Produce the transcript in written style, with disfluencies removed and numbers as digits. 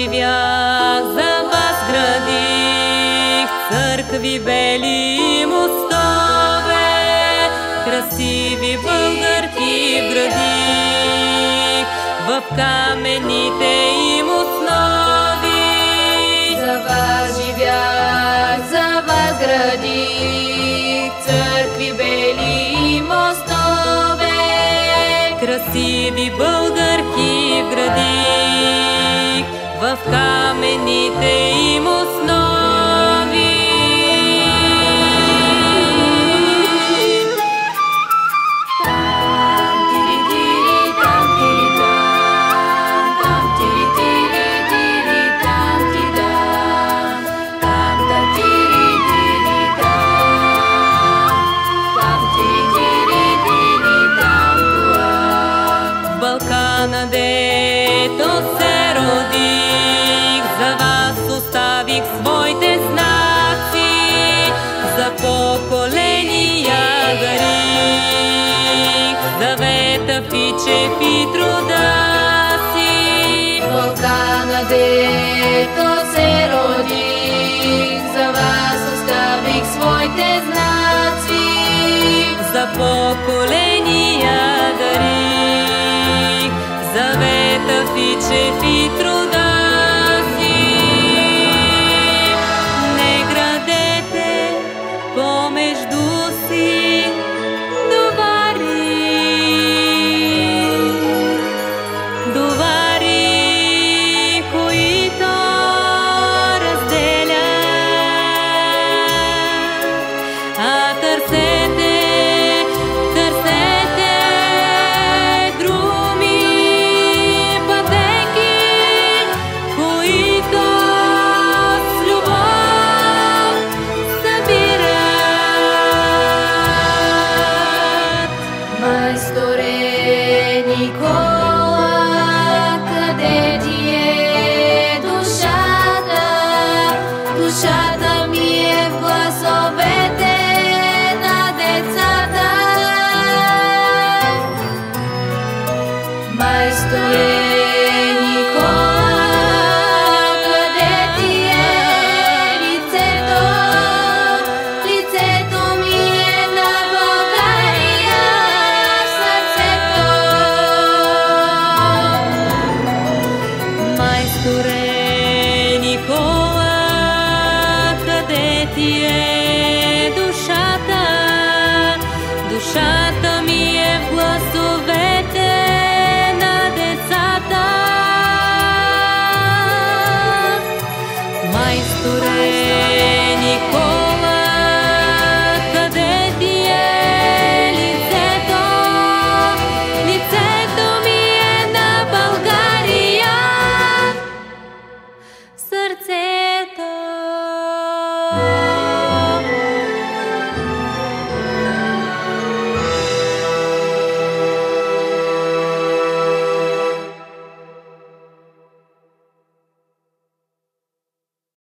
живях, за вас градих църкви, бели мостове, красиви българки вградих в каменните им основи. За вас живях, за вас градих църкви, бели мостове, красиви българки вградих в каменните им основи. Балкана, дето се родих, за вас оставих своите знаци, за поколения дарих завета, фичев и труда си. Балкана, дето се родих, за вас оставих своите знаци, за поколения дарих завета, фичев и труда.